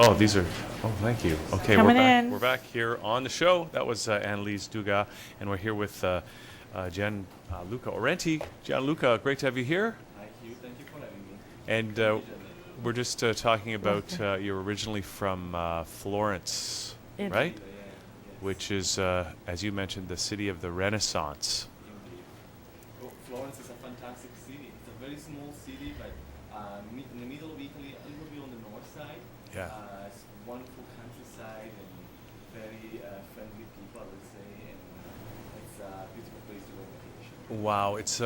Oh, these are. Oh, thank you. Okay, Coming we're back. in. We're back here on the show. That was Annalise Duga, and we're here with Gian Luca Orienti. Gian Luca, great to have you here. Thank you. Thank you for having me. And Pleasure. we're just talking about you're originally from Florence, Italy. right? Yeah, yes. Which is, as you mentioned, the city of the Renaissance. Indeed. Oh, Florence is a fantastic city. It's a very small city, but in the middle of Italy, a little bit on the north side. Yeah. It's wonderful countryside and very friendly people, I would say, and it's a beautiful place to go on vacation. Wow, it's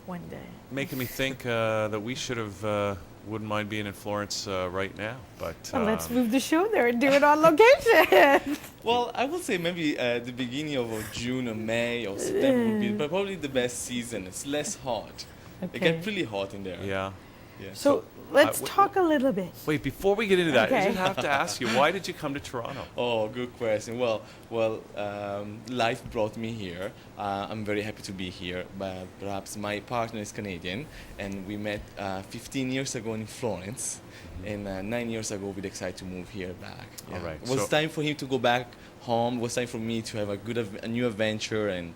One day. making me think that we should have wouldn't mind being in Florence right now, but Well, let's move the show there and do it on location. Well, I would say maybe the beginning of June or May or September would be probably the best season. It's less hot. It Okay. gets pretty hot in there. yeah. Yes. So let's w- talk a little bit. Wait, before we get into that, I Okay. just have to ask you, why did you come to Toronto? Oh, good question. Life brought me here. I'm very happy to be here. But perhaps my partner is Canadian, and we met 15 years ago in Florence, and 9 years ago we decided to move here back. All right, It was so- time for him to go back home. It was time for me to have a new adventure and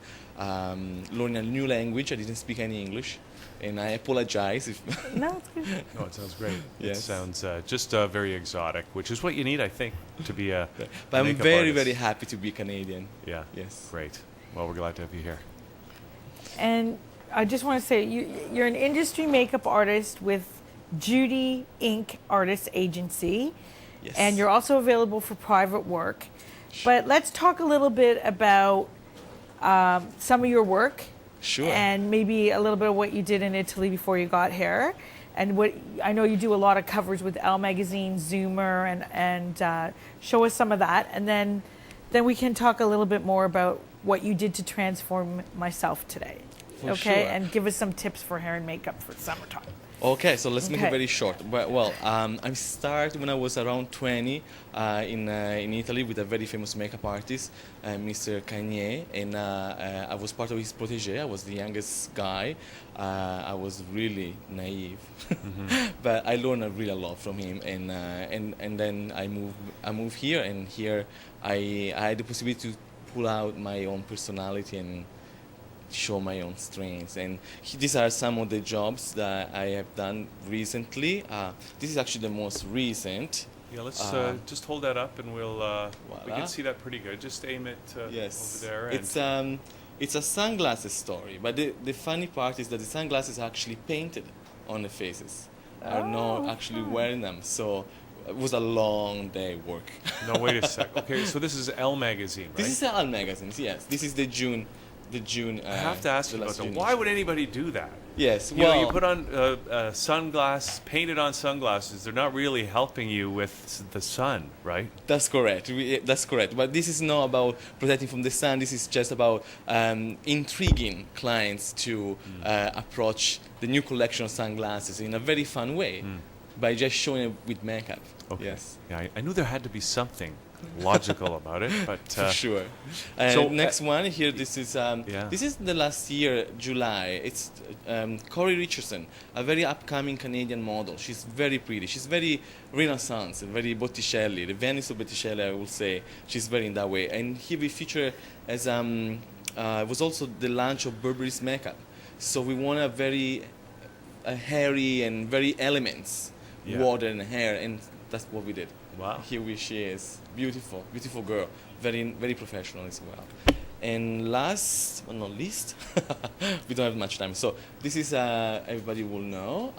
learn a new language. I didn't speak any English, and I apologize if. No, it's good. No, it sounds great. It Yes. sounds just very exotic, which is what you need, I think, to be a. But I'm makeup very, artist. very happy to be Canadian. Yeah. Yes. Great. Well, we're glad to have you here. And I just want to say you're an industry makeup artist with Judy Inc. Artist Agency, Yes. and you're also available for private work. But let's talk a little bit about some of your work. Sure. And maybe a little bit of what you did in Italy before you got here. And what I know you do a lot of covers with Elle Magazine, Zoomer, and show us some of that. And then we can talk a little bit more about what you did to transform myself today. For Okay? sure. And give us some tips for hair and makeup for summertime. Okay, so let's make Okay. it very short. I started when I was around 20 in Italy with a very famous makeup artist, Mr. Cagné, and I was part of his protégé. I was the youngest guy. I was really naive, but I learned really a lot from him. And then I moved here, and here I had the possibility to pull out my own personality and show my own strengths, and these are some of the jobs that I have done recently. This is actually the most recent. Yeah, let's just hold that up, and we Voila. can see that pretty good. Just aim it Yes, over there. it's a sunglasses story, but the funny part is that the sunglasses are actually painted on the faces. Are not actually wearing them, so it was a long day work. No, wait a sec. Okay, so this is Elle Magazine, right? This is All magazines, yes. This is the June. I have to ask you about that. Why would anybody do that? Yes, You know, you put on painted on sunglasses. They're not really helping you with the sun, right? That's correct. That's correct. But this is not about protecting from the sun. This is just about intriguing clients to approach the new collection of sunglasses in a very fun way by just showing it with makeup. Okay. Yes, Yeah, I knew there had to be something logical about it, but for sure. so, Next one here. This is this is the last year, July. It's Corey Richardson, a very upcoming Canadian model. She's very pretty. She's very Renaissance, very Botticelli, the Venice of Botticelli, I will say. She's very in that way. And here we feature as it was also the launch of Burberry's makeup. So we want a very hairy and very elements, Yeah. water and hair, and that's what we did. Wow. Here she is, beautiful, beautiful girl, very, very professional as well. And last but not least, we don't have much time. So this is everybody will know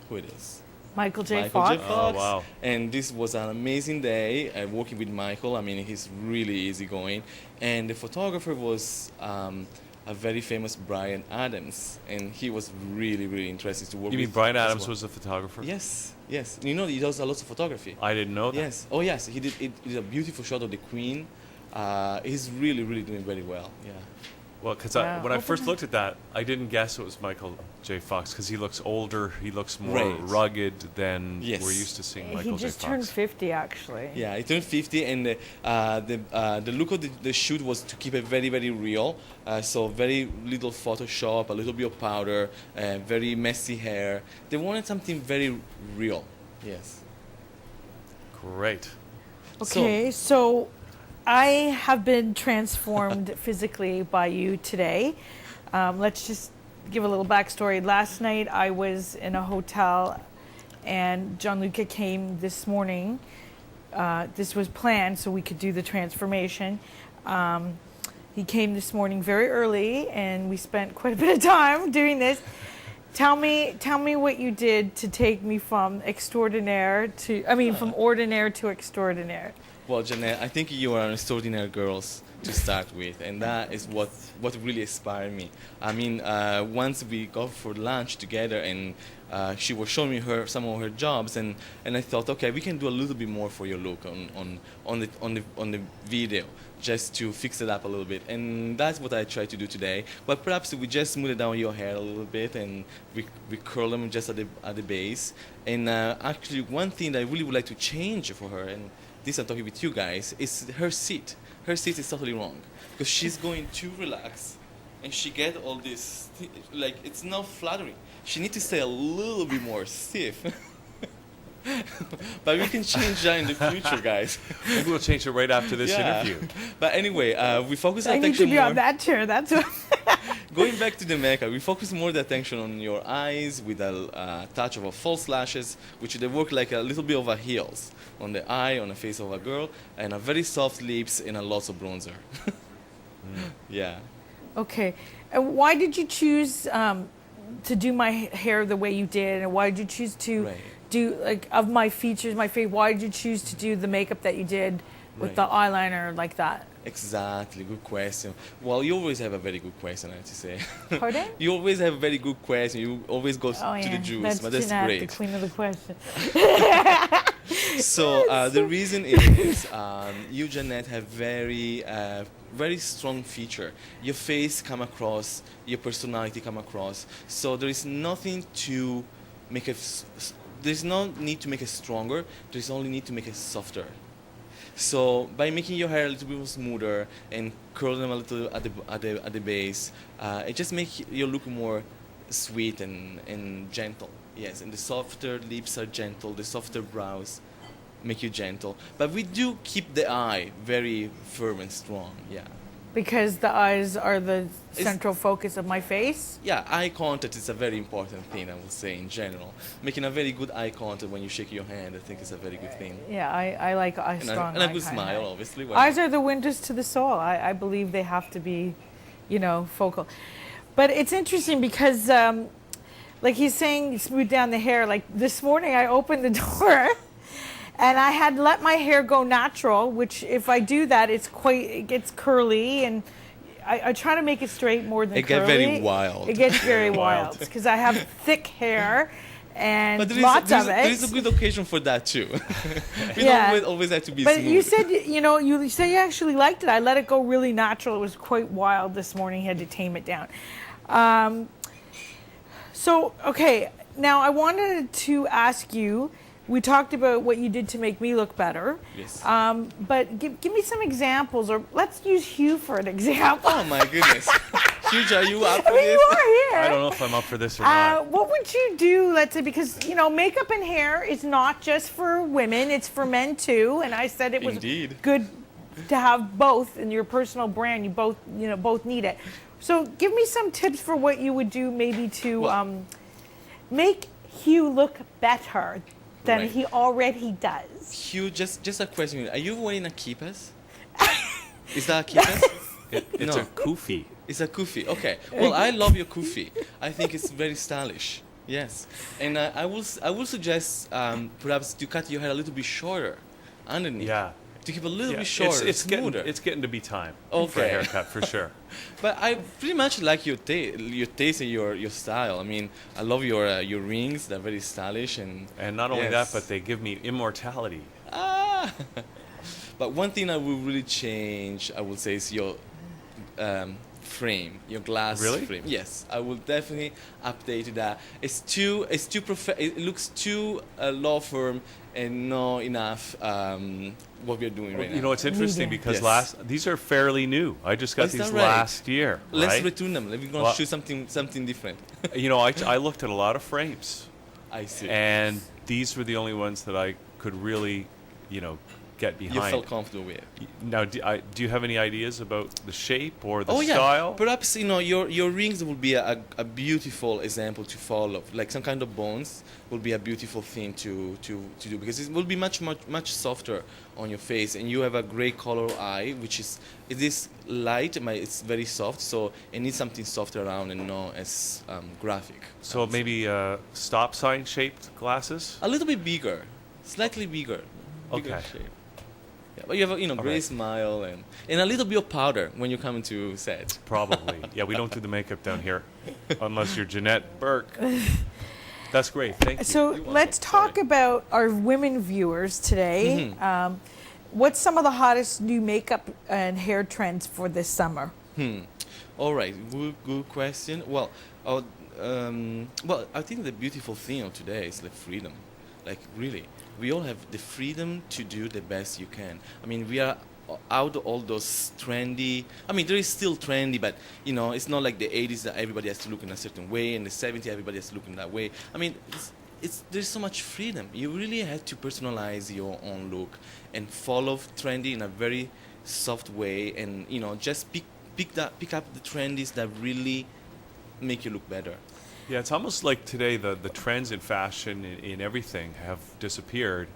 who it is. Michael J. Michael Fox. J. Fox. Oh, wow. And this was an amazing day working with Michael. I mean, he's really easygoing. And the photographer was a very famous Brian Adams, and he was really, really interested to work with. You mean Brian as Adams well. was the photographer? Yes, yes. You know, he does a lot of photography. I didn't know that. Yes. Oh, yes. He did a beautiful shot of the Queen. He's really, really doing very well. Yeah. Well, because Wow. when I first looked at that, I didn't guess it was Michael J. Fox because he looks older. He looks more Right. rugged than Yes. we're used to seeing He Michael J. just Fox. turned 50, actually. Yeah, he turned 50, and the look of the shoot was to keep it very, very real. So very little Photoshop, a little bit of powder, very messy hair. They wanted something very real. Yes. Great. Okay, so I have been transformed physically by you today. Let's just give a little backstory. Last night I was in a hotel and Gianluca came this morning. This was planned so we could do the transformation. He came this morning very early and we spent quite a bit of time doing this. Tell me what you did to take me from from ordinaire to extraordinaire. Well, Jeanette, I think you are an extraordinary girls to start with, and that is what really inspired me. I mean, once we go for lunch together, and she was showing me some of her jobs, and I thought, okay, we can do a little bit more for your look on the video, just to fix it up a little bit, and that's what I tried to do today. But perhaps we just smooth down your hair a little bit, and we curl them just at the base. And actually, one thing that I really would like to change for her, and this I'm talking with you guys, is her seat. Her seat is totally wrong because she's going too relaxed, and she get all this like it's not flattering. She needs to stay a little bit more stiff. But we can change that in the future, guys. Maybe we'll change it right after this interview. But anyway, we focus our I need attention to be more. on that chair. That's what. Going back to the makeup, we focus more the attention on your eyes with a touch of a false lashes, which they work like a little bit of a heels on the eye, on the face of a girl, and a very soft lips and a lots of bronzer. Yeah. Okay, and why did you choose to do my hair the way you did, and why did you choose to do of my features, my face? Why did you choose to do the makeup that you did with the eyeliner like that? Exactly, good question. Well, you always have a very good question, I have to say. Pardon? You always have a very good question. You always go to the juice, but that's Jeanette, great. the queen of the question. So the reason is you, Jeanette, have very strong feature. Your face come across, your personality come across. So there is nothing to make it. There's no need to make it stronger. There's only need to make it softer. So by making your hair a little bit more smoother and curl them a little at the base, it just makes you look more sweet and gentle. Yes, and the softer lips are gentle, the softer brows make you gentle. But we do keep the eye very firm and strong, yeah. Because the eyes are the central focus of my face? Yeah, eye contact is a very important thing, I would say, in general. Making a very good eye contact when you shake your hand, I think is a very good thing. Yeah, I like eye strong. And a good smile, obviously. Eyes are the windows to the soul. I believe they have to be, focal. But it's interesting because, like he's saying, smooth down the hair. Like this morning, I opened the door. And I had let my hair go natural, which if I do that, it gets curly, and I try to make it straight more than curly. It gets very wild. It gets very wild because I have thick hair and but lots of it. There is a good occasion for that too. We Yeah. don't always have to be But smooth. you said, you said you actually liked it. I let it go really natural. It was quite wild this morning. He had to tame it down. So, okay, now I wanted to ask you, we talked about what you did to make me look better. Yes. But give me some examples, or let's use Hugh for an example. Oh my goodness. Huge, are you up for I mean, this? you are here. I don't know if I'm up for this or not. What would you do, let's say, because, makeup and hair is not just for women, it's for men too. And I said it was Indeed. good to have both in your personal brand. You both need it. So give me some tips for what you would do maybe to make Hugh look better than he already does. Hugh, just a question. Are you wearing a kippas? Is that a kippas? It's No. a kufi. It's a kufi. Okay. Well, I love your kufi. I think it's very stylish. Yes. And I will suggest perhaps to cut your hair a little bit shorter underneath. Yeah. To keep a little Yeah, bit shorter, it's smoother. getting to be time for Okay. a haircut for sure. But I pretty much like your taste and your style. I mean, I love your rings. They're very stylish and. And not only Yes. that, but they give me immortality. Ah. But one thing I will really change, I would say, is your frame, your glass Really? frame. Yes, I will definitely update that. It looks too law firm and not enough what we're doing right now. It's interesting Medium. because Yes. these are fairly new. I just got Is that these right? last year. Let's right? return them. We're gonna Well- choose something different. I looked at a lot of frames, I see. and these were the only ones that I could really get You behind. felt comfortable with. Now, do you have any ideas about the shape or the Oh yeah, style? perhaps your rings will be a beautiful example to follow. Like some kind of bones will be a beautiful thing to do, because it will be much softer on your face, and you have a gray color eye, which it is light, but it's very soft. So it needs something soft around and not as graphic. I So would say. maybe stop sign shaped glasses. A little bit bigger, slightly bigger. Bigger Okay. shape. Yeah, but you have a great right. smile and a little bit of powder when you come into set. Probably. Yeah, we don't do the makeup down here unless you're Jeanette Burke. That's great. Thank you. So You're let's welcome. talk Sorry. about our women viewers today. What's some of the hottest new makeup and hair trends for this summer? All right, good question. Well, I think the beautiful thing of today is the freedom. Like really, we all have the freedom to do the best you can. I mean, we are out of all those trendy. I mean, there is still trendy, but it's not like the 80s that everybody has to look in a certain way, and the 70s everybody has to look in that way. I mean, there's so much freedom. You really have to personalize your own look and follow trendy in a very soft way, and just pick up the trendies that really make you look better. Yeah, it's almost like today the trends in fashion in everything have disappeared,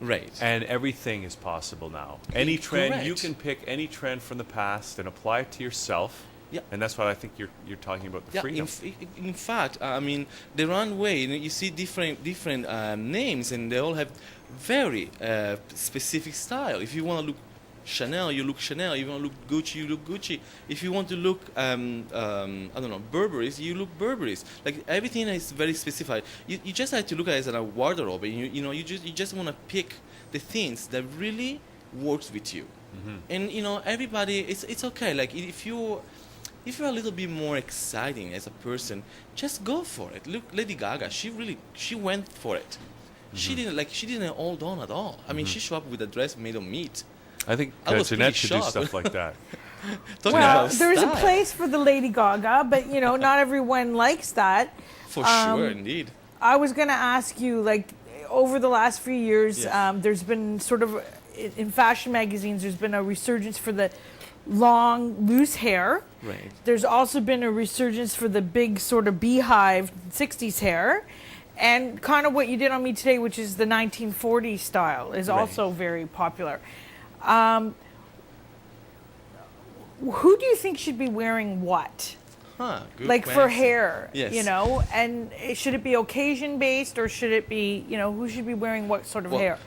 Right. and everything is possible now. Any trend, you Correct. can pick any trend from the past and apply it to yourself. Yeah. And that's what I think you're talking about, the Yeah, freedom. in fact, I mean, the runway, you see different names, and they all have very specific style. If you want to look Chanel, you look Chanel. If you want to look Gucci, you look Gucci. If you want to look, I don't know, Burberry's, you look Burberry's. Like everything is very specified. You just have to look at it as a wardrobe, and you just want to pick the things that really works with you. And everybody, it's okay. Like if you're a little bit more exciting as a person, just go for it. Look, Lady Gaga, she went for it. She didn't hold on at all. I mean, she showed up with a dress made of meat. I think I was Jeanette pretty should do shocked. stuff like that. Talking Well, about there's a style. place for the Lady Gaga, but not everyone likes that. For sure, indeed. I was going to ask you, like, over the last few years, Yes. there's been sort of, in fashion magazines, there's been a resurgence for the long, loose hair. Right. There's also been a resurgence for the big sort of beehive 60s hair. And kind of what you did on me today, which is the 1940s style, is Right. also very popular. Who do you think should be wearing what? Good Like for question. hair, Yes. and should it be occasion based, or should it be, who should be wearing what sort of Well, hair?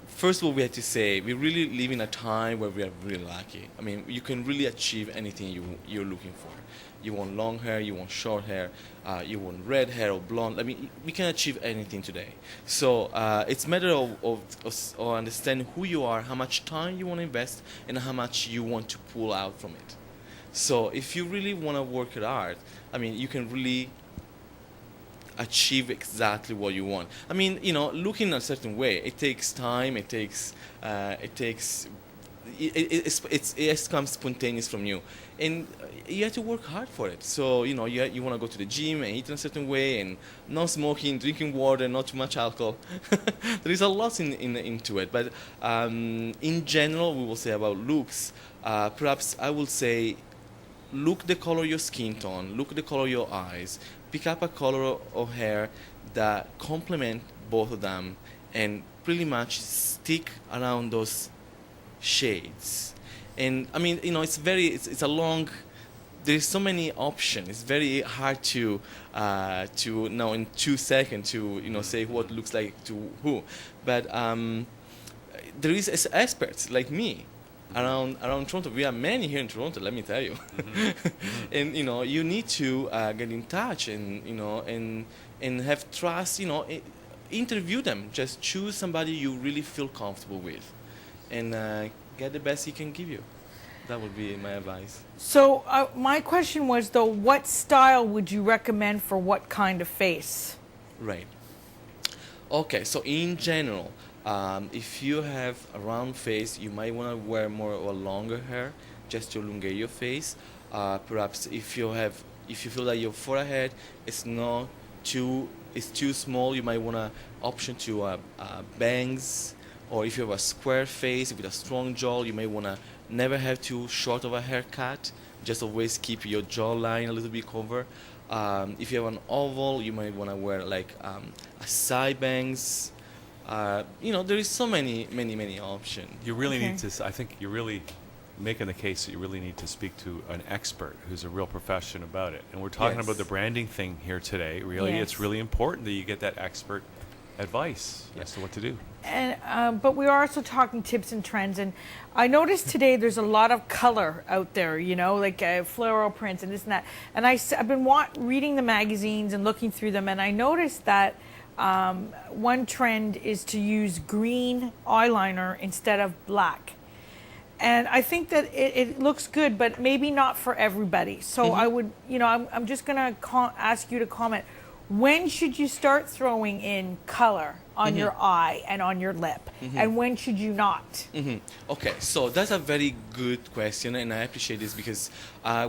First of all, we have to say we really live in a time where we are really lucky. I mean, you can really achieve anything you're looking for. You want long hair, you want short hair, you want red hair or blonde. I mean, we can achieve anything today. So it's a matter of understanding who you are, how much time you want to invest, and how much you want to pull out from it. So if you really want to work it hard, I mean, you can really achieve exactly what you want. I mean, looking in a certain way, it takes time. It comes spontaneous from you, and you have to work hard for it. So you want to go to the gym and eat in a certain way, and no smoking, drinking water, not too much alcohol. There is a lot into it, but in general, we will say about looks. Perhaps I will say, look the color of your skin tone, look the color of your eyes, pick up a color of hair that complement both of them, and pretty much stick around those shades. And I mean, it's a long, there's so many options. It's very hard to know in 2 seconds to say what looks like to who. But there is experts like me around Toronto. We are many here in Toronto, let me tell you. And you need to get in touch and have trust. Interview them. Just choose somebody you really feel comfortable with, and get the best he can give you. That would be my advice. So my question was, though, what style would you recommend for what kind of face? Right. Okay, so in general, if you have a round face, you might want to wear more or longer hair just to elongate your face. Perhaps if you feel that your forehead is too small, you might want to option to bangs or if you have a square face with a strong jaw, you may want to never have too short of a haircut. Just always keep your jawline a little bit covered. If you have an oval, you might want to wear like a side bangs. There is so many options. You really Okay. need to. I think you're really making the case that you really need to speak to an expert who's a real profession about it. And we're talking Yes. about the branding thing here today. Really, Yes. it's really important that you get that expert advice as to what to do. And but we are also talking tips and trends. And I noticed today there's a lot of color out there, like floral prints and this and that. And I've been reading the magazines and looking through them, and I noticed that one trend is to use green eyeliner instead of black. And I think that it looks good, but maybe not for everybody. So I would, I'm just going to ask you to comment. When should you start throwing in color on your eye and on your lip? And when should you not? Okay, so that's a very good question, and I appreciate this because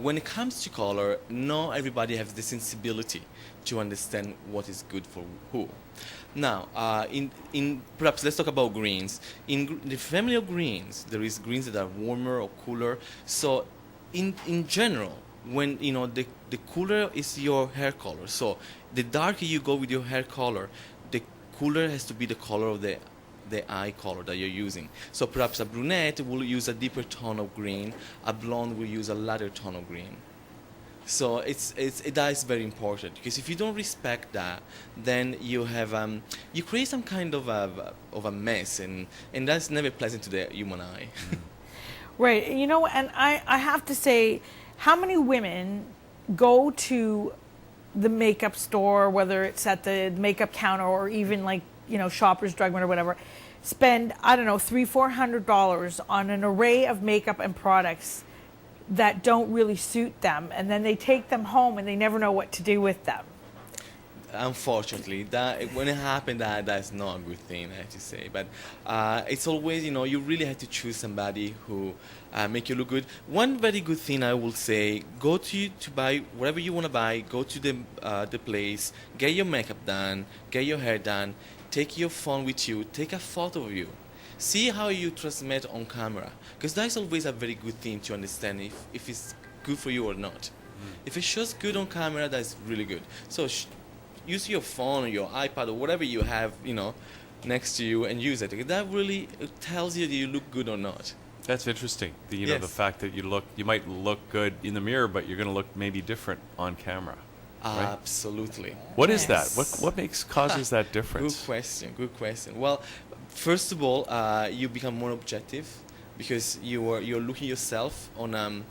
when it comes to color, not everybody has the sensibility to understand what is good for who. Now, in perhaps let's talk about greens. In the family of greens, there is greens that are warmer or cooler. So, in general, when the cooler is your hair color. So, the darker you go with your hair color, the cooler has to be the color of the eye color that you're using. So perhaps a brunette will use a deeper tone of green, a blonde will use a lighter tone of green. So that is very important, because if you don't respect that, then you have you create some kind of a mess, and that's never pleasant to the human eye. Right. And I have to say, how many women go to the makeup store, whether it's at the makeup counter or even like, Shoppers Drug Mart or whatever, spend, I don't know, $300-400 on an array of makeup and products that don't really suit them, and then they take them home and they never know what to do with them. Unfortunately, that when it happened, that's not a good thing, I have to say. But it's always, you really have to choose somebody who make you look good. One very good thing I will say: go to buy whatever you want to buy. Go to the place, get your makeup done, get your hair done, take your phone with you, take a photo of you. See how you transmit on camera, because that's always a very good thing to understand if it's good for you or not. If it shows good on camera, that's really good. So use your phone or your iPad or whatever you have, next to you, and use it. That really tells you that you look good or not. That's interesting. The Yes. fact that you might look good in the mirror, but you're going to look maybe different on camera. Right? Absolutely. What is that? Yes. What causes that Good difference? question. Well, first of all, you become more objective, because you're looking yourself on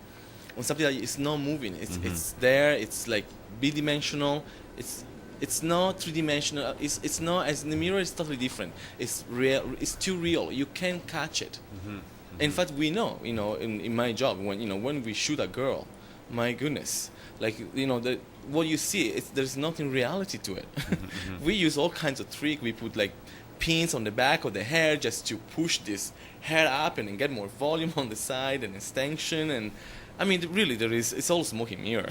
something that is not moving. It's there. It's like bidimensional. It's not three-dimensional. It's not, as in the mirror. It's totally different. It's real. It's too real. You can't catch it. In fact, we know. In my job, when we shoot a girl, my goodness, like what you see, there's nothing reality to it. We use all kinds of tricks. We put like pins on the back of the hair just to push this hair up and get more volume on the side and extension. And I mean, really, it's all smoke and mirror.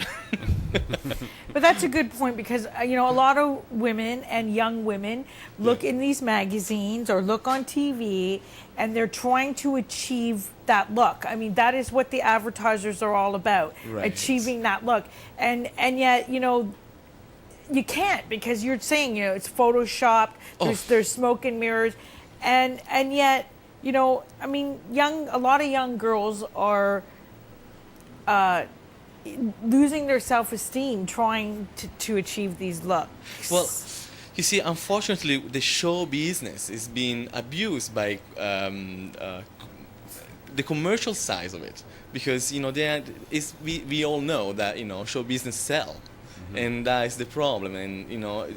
But that's a good point, because a lot of women and young women look in these magazines or look on TV, and they're trying to achieve that look. I mean, that is what the advertisers are all about, Right. achieving that look. And yet, you can't, because you're saying, it's photoshopped. There's smoke and mirrors, and yet, I mean, a lot of young girls are losing their self-esteem trying to achieve these looks. Well, you see, unfortunately, the show business is being abused by the commercial side of it, because we all know that show business sell, and that is the problem. And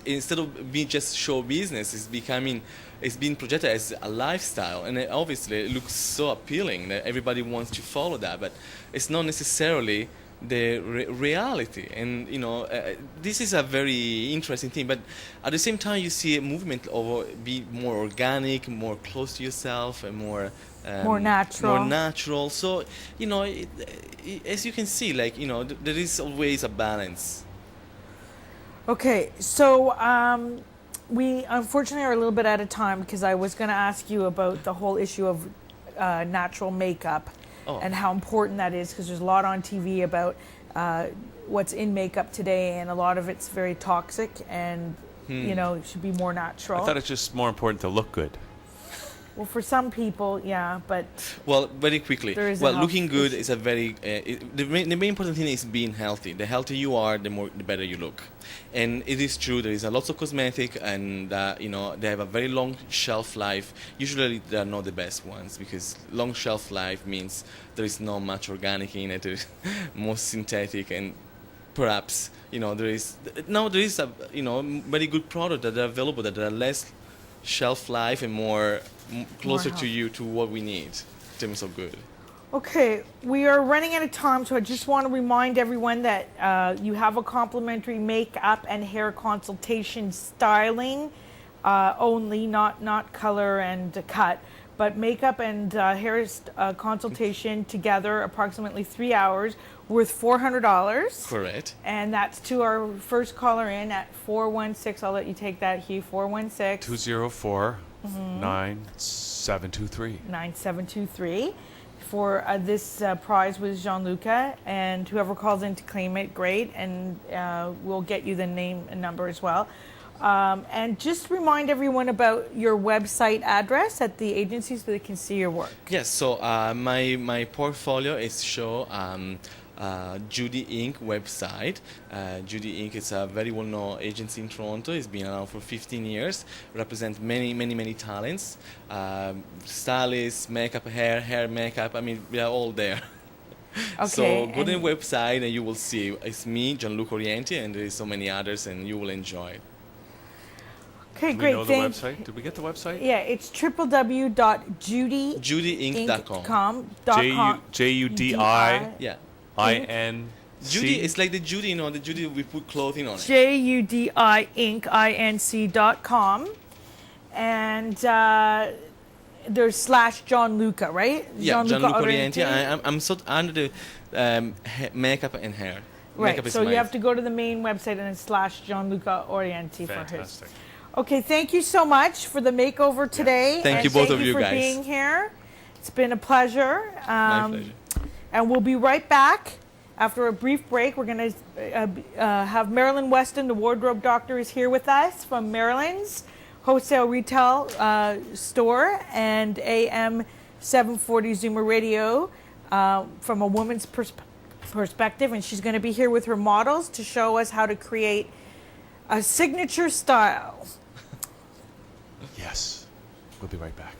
instead of being just show business, it's being projected as a lifestyle, and obviously it looks so appealing that everybody wants to follow that, but it's not necessarily the reality. And this is a very interesting thing, but at the same time you see a movement of be more organic, more close to yourself, and more natural. So as you can see, like there is always a balance. Okay, so we unfortunately are a little bit out of time because I was going to ask you about the whole issue of natural makeup and how important that is, because there's a lot on TV about what's in makeup today, and a lot of it's very toxic, and you know, it should be more natural. I thought it's just more important to look good. Well, for some people, yeah, but Well, very quickly. There is a Well, health looking good issue. is a very the main important thing is being healthy. The healthier you are, the better you look. And it is true there is a lots of cosmetic, and you know, they have a very long shelf life. Usually they are not the best ones, because long shelf life means there is not much organic in it. There is most synthetic, and perhaps, you know, there is a, you know, very good product that are available that are less shelf life and more closer to health. you, to what we need in terms of good. okay, we are running out of time, so I just want to remind everyone that you have a complimentary makeup and hair consultation, styling only, not color and cut, but makeup and hair consultation together, approximately 3 hours, worth $400. Correct. And that's to our first caller in at 416. I'll let you take that, Hugh. 416 204 9723. 9723 for this prize with Gian Luca, and whoever calls in to claim it, great, and we'll get you the name and number as well. And just remind everyone about your website address at the agency so they can see your work. Yes. So my portfolio is show Judy Inc. website. Judy Inc. is a very well-known agency in Toronto. It's been around for 15 years. Represents many talents, stylists, makeup, hair makeup. I mean, we are all there. Okay, So go to the and- website and you will see it's me, Gian Luca Orienti, and there is so many others, and you will enjoy it. Okay, Do we great. know the website? Did we get the website? Yeah, it's www.judyinc.com. JudyInc.com. JUDI Yeah. IN. Judy, it's like the Judy, you know, the Judy we put clothing on it. JUDIINC.com. And there's slash Gian Luca, right? Yeah, Gian Luca Orienti. I'm so under the makeup and hair. Right, Makeup is so you my- have to go to the main website and then slash Gian Luca Orienti for his. Fantastic. Okay, thank you so much for the makeover today. Thank and you, both thank of you for guys. being here. It's been a pleasure. My pleasure. And we'll be right back after a brief break. We're going to have Marilyn Weston, the wardrobe doctor, is here with us from Marilyn's wholesale retail store and AM 740 Zoomer Radio from a woman's perspective. And she's going to be here with her models to show us how to create a signature style. Yes. We'll be right back.